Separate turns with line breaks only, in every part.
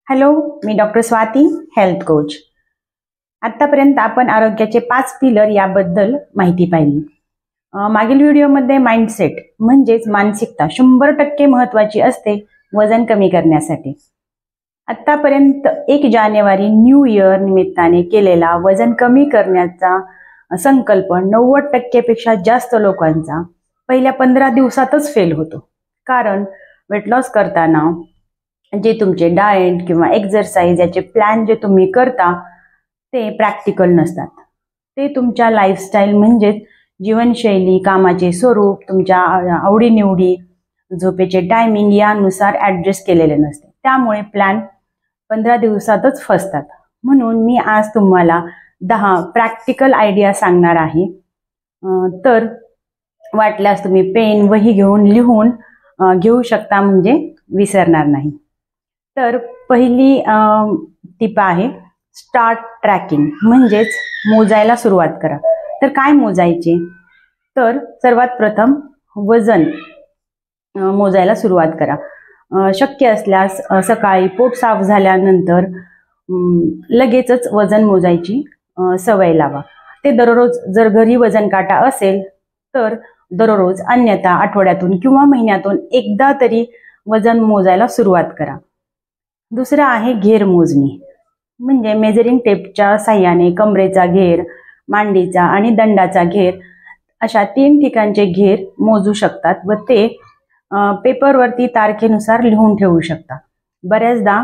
Hello, मी doctor Swati, health coach. आतापर्यंत आपण आरोग्याचे 5 पिलर याबद्दल माहिती पाहिली. मागील व्हिडिओमध्ये माइंडसेट म्हणजेच मानसिकता 100% महत्त्वाची असते वजन कमी करण्यासाठी. आतापर्यंत 1 जानेवारी न्यू इयर निमित्ताने केलेला वजन कमी करण्याचा संकल्प 90% पेक्षा जास्त लोकांचा पहिल्या 15 दिवसातच फेल होतो. कारण वेट लॉस करताना जे तुमचे डाएट किंवा एक्सरसाइज याचे प्लॅन जे तुम्ही करता ते प्रॅक्टिकल नसतात. ते तुमच्या लाईफस्टाईल म्हणजेच जीवनशैली, कामाचे स्वरूप, तुमच्या आवडीनिवडी, झोपेचे टायमिंग यानुसार ॲडजस्ट केलेले नसते. त्यामुळे प्लॅन 15 दिवसातच फसतात. म्हणून मी आज तुम्हाला 10 प्रॅक्टिकल आयडिया सांगणार आहे. तर वाटल्यास तुम्ही पेन वही घेऊन लिहून घेऊ शकता, म्हणजे विसरणार नाही. तर पहिली टिप आहे स्टार्ट ट्रॅकिंग, म्हणजेच मोजायला सुरुवात करा. तर काय मोजायचे? तर सर्वात प्रथम वजन मोजायला सुरुवात करा. शक्य असल्यास सकाळी पोट साफ झाल्यानंतर लगेचच वजन मोजायची सवय लावा. ते दररोज जर घरी वजन काटा असेल तर दररोज, अन्यथा आठवड्यातून किंवा महिन्यातून एकदा तरी वजन मोजायला सुरुवात करा. दुसरं आहे घेर मोजणी, म्हणजे मेजरिंग टेपच्या साह्याने कमरेचा घेर, मांडीचा आणि दंडाचा घेर अशा 3 ठिकाणचे घेर मोजू शकतात व ते पेपरवरती तारखेनुसार लिहून ठेवू शकता. बऱ्याचदा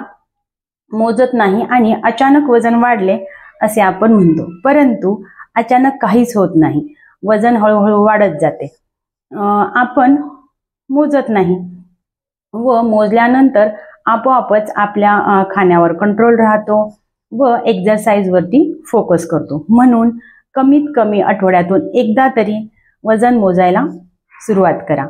मोजत नाही आणि अचानक वजन वाढले असे आपण म्हणतो, परंतु अचानक काहीच होत नाही. वजन हळूहळू वाढत जाते. आपण मोजत नाही व मोजल्यानंतर आपोआपच आपल्या खाण्यावर कंट्रोल राहतो व एक्सरसाइजवरती फोकस करतो. म्हणून कमीत कमी आठवड्यातून एकदा तरी वजन मोजायला सुरुवात करा.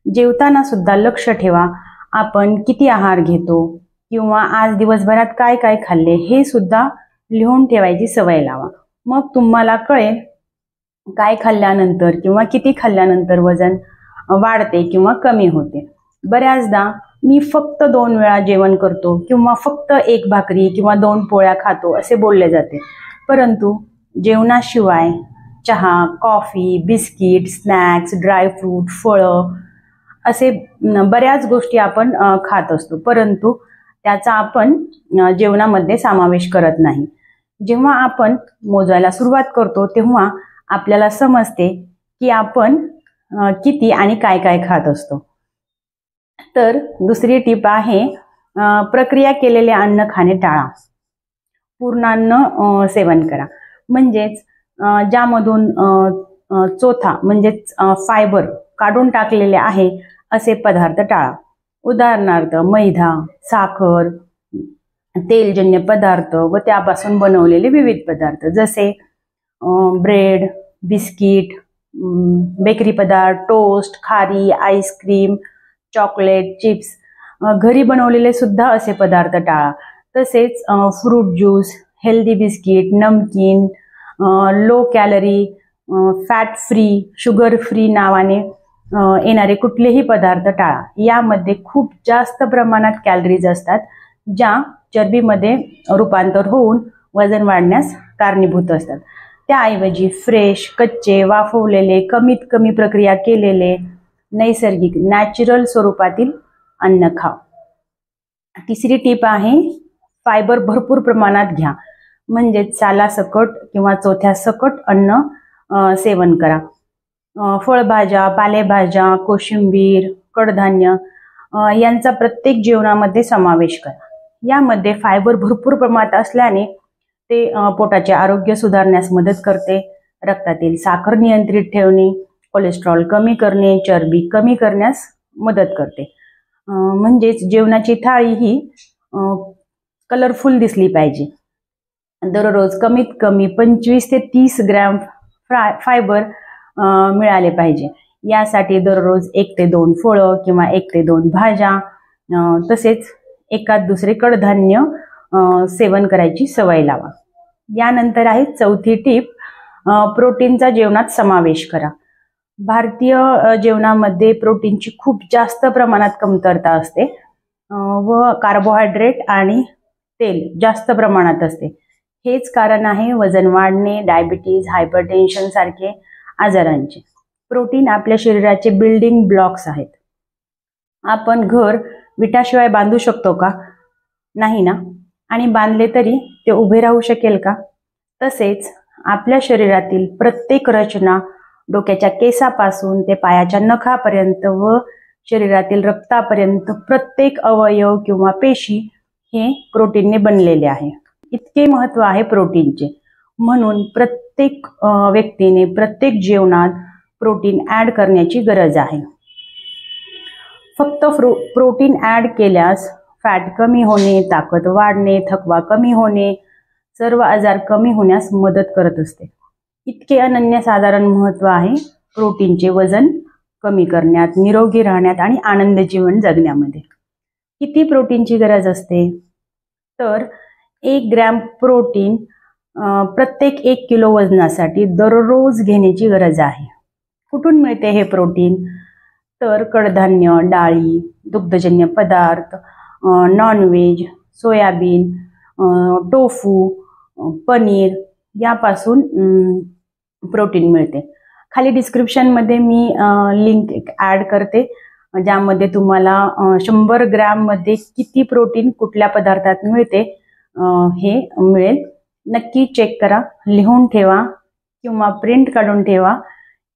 जेवताना सुद्धा लक्ष ठेवा, आपण किती आहार घेतो किंवा आज दिवसभरात काय काय खाल्ले हे सुद्धा लिहून ठेवायची सवय लावा. मग तुम्हाला कळेल काय खाल्ल्यानंतर किंवा किती खाल्ल्यानंतर वजन वाढते किंवा कमी होते. बऱ्याचदा मी फक्त 2 वेळा जेवण करतो किंवा फक्त 1 भाकरी किंवा 2 पोळ्या खातो असे बोलले जाते, परंतु जेवणाशिवाय चहा, कॉफी, बिस्किट, स्नॅक्स, ड्रायफ्रूट, फळं असे बऱ्याच गोष्टी आपण खात असतो, परंतु त्याचा आपण जेवणामध्ये समावेश करत नाही. जेव्हा आपण मोजायला सुरुवात करतो तेव्हा आपल्याला समजते की आपण किती आणि काय काय खात असतो. तर दुसरी टीप आहे प्रक्रिया केलेले अन्न खाणे टाळा. पूर्णान्न सेवन करा, म्हणजेच ज्यामधून चोथा म्हणजेच फायबर काढून टाकलेले आहे असे पदार्थ टाळा. उदाहरणार्थ मैदा, साखर, तेलजन्य पदार्थ व त्यापासून बनवलेले विविध पदार्थ जसे ब्रेड, बिस्किट, बेकरी पदार्थ, टोस्ट, खारी, आईस्क्रीम, चॉकलेट, चिप्स, घरी बनवलेले सुद्धा असे पदार्थ टाळा. तसेच फ्रूट ज्यूस, हेल्दी बिस्किट, नमकीन, low calorie, fat free, sugar free नावाने येणारे कुठलेही पदार्थ टाळा. यामध्ये खूप जास्त प्रमाणात कॅलरीज असतात ज्या चरबीमध्ये रूपांतर होऊन वजन वाढण्यास कारणीभूत असतात. त्याऐवजी फ्रेश, कच्चे, वाफवलेले, कमीत कमी प्रक्रिया केलेले, नैसर्गिक, नॅचरल स्वरूपातील अन्न खा. तिसरी टीप आहे फायबर भरपूर प्रमाणात घ्या, म्हणजेच सालासकट किंवा चोथ्या सकट अन्न सेवन करा. फळभाज्या, पालेभाज्या, कोशिंबीर, कडधान्य यांचा प्रत्येक जेवणामध्ये समावेश करा. यामध्ये फायबर भरपूर प्रमाणात असल्याने ते पोटाचे आरोग्य सुधारण्यास मदत करते, रक्तातील साखर नियंत्रित ठेवणे, कोलेस्ट्रॉल कमी करणे, चरबी कमी करण्यास मदत करते. म्हणजेच जेवणाची थाळी ही कलरफुल दिसली पाहिजे. दररोज कमीत कमी 25 ते 30 ग्रॅम फायबर मिळाले पाहिजे. यासाठी दररोज 1 ते 2 फळं किंवा 1 ते 2 भाज्या, तसेच एखाद दुसरे कडधान्य सेवन करायची सवय लावा. यानंतर आहे चौथी टीप, प्रोटीनचा जेवणात समावेश करा. भारतीय जेवणामध्ये प्रोटीनची खूप जास्त प्रमाणात कमतरता असते व कार्बोहायड्रेट आणि तेल जास्त प्रमाणात असते. हेच कारण आहे वजन वाढणे, डायबिटीज, हायपरटेन्शन सारखे आजारांचे. प्रोटीन आपल्या शरीराचे बिल्डिंग ब्लॉक्स आहेत. आपण घर विटाशिवाय बांधू शकतो का? नाही ना. आणि बांधले तरी ते उभे राहू शकेल का? तसेच आपल्या शरीरातील प्रत्येक रचना, डोक्याच्या केसापासून ते पायाच्या नखापर्यंत व शरीरातील रक्तापर्यंत प्रत्येक अवयव किंवा पेशी हे प्रोटीनने बनलेले आहे. इतके महत्त्व आहे प्रोटीनचे. म्हणून प्रत्येक व्यक्तीने प्रत्येक जेवणात प्रोटीन ॲड करण्याची गरज आहे. फक्त प्रोटीन ॲड केल्यास फॅट कमी होणे, ताकद वाढणे, थकवा कमी होणे, सर्व आजार कमी होण्यास मदत करत असते. इतके अनन्यसाधारण महत्त्व आहे प्रोटीनचे वजन कमी करण्यात, निरोगी राहण्यात आणि आनंदी जीवन जगण्यामध्ये. किती प्रोटीनची गरज असते? तर 1 ग्रॅम प्रोटीन प्रत्येक 1 किलो वजनासाठी दररोज घेण्याची गरज आहे. कुठून मिळते हे प्रोटीन? तर कडधान्य, डाळी, दुग्धजन्य पदार्थ, नॉनव्हेज, सोयाबीन, टोफू, पनीर यापासून प्रोटीन मिळते. खाली डिस्क्रिप्शनमध्ये मी लिंक ॲड करते, ज्यामध्ये तुम्हाला 100 ग्रॅममध्ये किती प्रोटीन कुठल्या पदार्थात मिळते हे मिळेल. नक्की चेक करा, लिहून ठेवा किंवा प्रिंट काढून ठेवा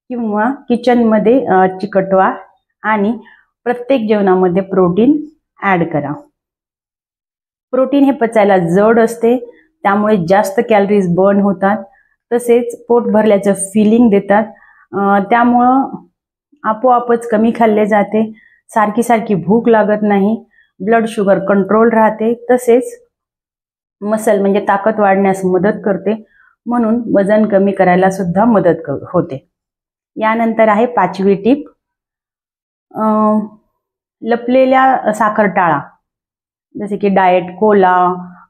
किंवा किचनमध्ये चिकटवा आणि प्रत्येक जेवणामध्ये प्रोटीन ॲड करा. प्रोटीन हे पचायला जड असते, त्यामुळे जास्त कॅलरीज बर्न होतात. तसेच पोट भरल्याचं फिलिंग देतात. त्यामुळं आपोआपच कमी खाल्ले जाते. सारखी भूक लागत नाही. ब्लड शुगर कंट्रोल राहते. तसेच मसल म्हणजे ताकद वाढण्यास मदत करते. म्हणून वजन कमी करायला सुद्धा मदत होते. यानंतर आहे 5वी टीप, लपलेल्या साखर टाळा. जसे की diet cola,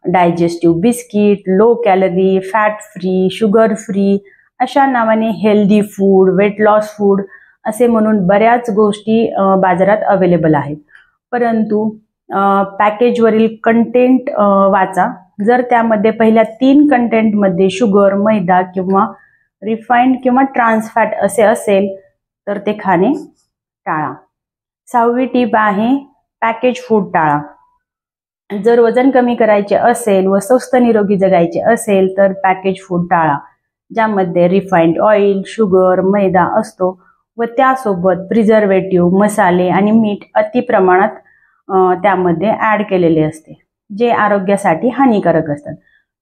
digestive biscuit, low calorie, fat free, sugar free अशा नावाने healthy food, weight loss food असे म्हणून बऱ्याच गोष्टी बाजारात अवेलेबल आहेत. परंतु पॅकेजवरील कंटेंट वाचा. जर त्यामध्ये पहिल्या 3 कंटेंटमध्ये शुगर, मैदा किंवा रिफाईंड किंवा ट्रान्स फॅट असे असेल तर ते खाणे टाळा. 6वी टीप आहे पॅकेज फूड टाळा. जर वजन कमी करायचे असेल व स्वस्थ निरोगी जगायचे असेल तर पॅकेज फूड टाळा, ज्यामध्ये रिफाईंड ऑइल, शुगर, मैदा असतो व त्यासोबत प्रिझर्वेटिव्ह, मसाले आणि मीठ अति प्रमाणात त्यामध्ये ॲड केलेले असते, जे आरोग्यासाठी हानिकारक असतात.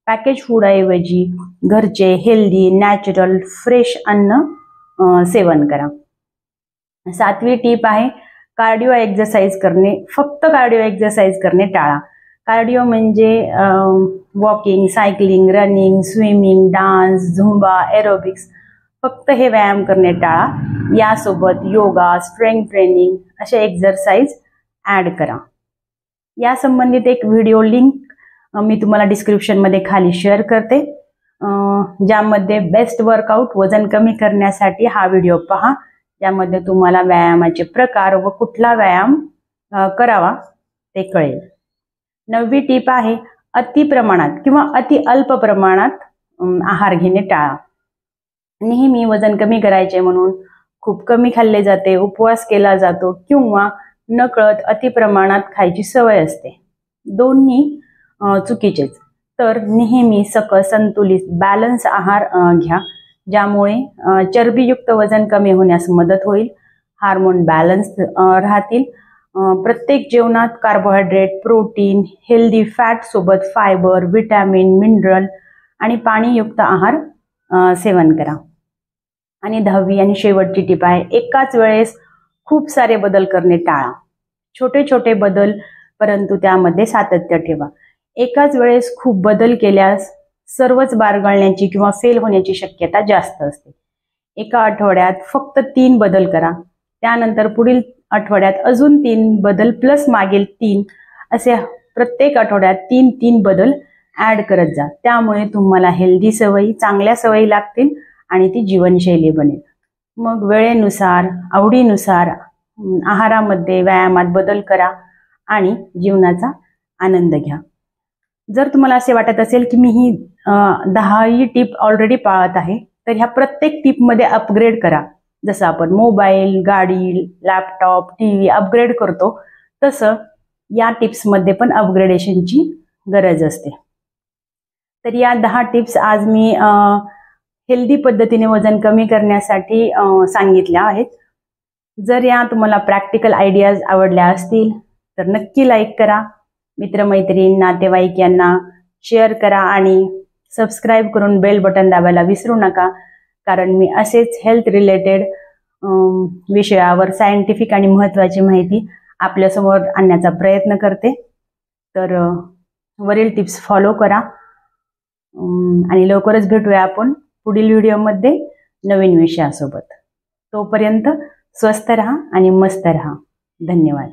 पॅकेज फूडऐवजी घरचे हेल्दी, नॅचरल, फ्रेश अन्न सेवन करा. 7वी टीप आहे कार्डिओ एक्सरसाइज करणे. फक्त कार्डिओ एक्सरसाइज करणे टाळा. कार्डिओ म्हणजे walking, cycling, running, swimming, dance, Zumba, aerobics फक्त हे व्यायाम करणे टाळा. यासोबत योगा, स्ट्रेंथ ट्रेनिंग असे एक्सरसाइज ॲड करा. या संबंधित एक व्हिडिओ लिंक मी तुम्हाला डिस्क्रिप्शनमध्ये खाली शेअर करते, ज्यामध्ये बेस्ट वर्कआउट वजन कमी करण्यासाठी हा व्हिडिओ पहा, ज्यामध्ये तुम्हाला व्यायामाचे प्रकार व कुठला व्यायाम करावा ते कळेल. 9वी टीप आहे अति प्रमाणात किंवा अति अल्प प्रमाणात आहार घेणे टाळा. नेहमी वजन कमी करायचे म्हणून खूप कमी खाल्ले जाते, उपवास केला जातो किंवा नकळत अति प्रमाणात खायची सवय असते. दोन्ही चुकीचेच. तर नेहमी सकस, संतुलित, बॅलन्स आहार घ्या, ज्यामुळे चरबीयुक्त वजन कमी होण्यास मदत होईल. हार्मोन बॅलन्स राहतील. प्रत्येक जेवणात कार्बोहायड्रेट, प्रोटीन, हेल्दी फॅट सोबत फायबर, विटॅमिन, मिनरल आणि पाणीयुक्त आहार सेवन करा. आणि 10वी आणि शेवटची टीप आहे एकाच वेळेस खूप सारे बदल करणे टाळा. छोटे छोटे बदल, परंतु त्यामध्ये सातत्य ठेवा. एकाच वेळेस खूप बदल केल्यास सर्वच बारगळण्याची किंवा फेल होण्याची शक्यता जास्त असते. एका आठवड्यात फक्त 3 बदल करा. त्यानंतर पुढील आठवड्यात अजून 3 बदल प्लस मागील 3 असे प्रत्येक आठवड्यात 3 बदल ॲड करत जा. त्यामुळे तुम्हाला हेल्दी सवयी, चांगल्या सवयी लागतील आणि ती जीवनशैली बनेल. मग वेळेनुसार, आवडीनुसार आहारामध्ये, व्यायामात बदल करा आणि जीवनाचा आनंद घ्या. जर तुम्हाला असे वाटत असेल की मी ही 10ही टिप ऑलरेडी पाळत आहे, तर ह्या प्रत्येक टिपमध्ये अपग्रेड करा. जसं आपण मोबाईल, गाडी, लॅपटॉप, टीव्ही अपग्रेड करतो, तसं या टिप्समध्ये पण अपग्रेडेशनची गरज असते. तर या 10 टिप्स आज मी हेल्दी पद्धतीने वजन कमी करण्यासाठी सांगितल्या आहेत. जर या तुम्हाला प्रॅक्टिकल आयडियाज आवडल्या असतील तर नक्की लाईक करा, मित्रमैत्रीण, नातेवाईक यांना शेअर करा आणि सबस्क्राईब करून बेल बटन दाबायला विसरू नका, कारण मी असेच हेल्थ रिलेटेड विषयावर सायंटिफिक आणि महत्त्वाची माहिती आपल्यासमोर आणण्याचा प्रयत्न करते. तर वरील टिप्स फॉलो करा आणि लवकरच भेटूया आपण पुढील व्हिडिओमध्ये नवीन विषयासोबत. तोपर्यंत स्वस्थ रहा आणि मस्त रहा. धन्यवाद.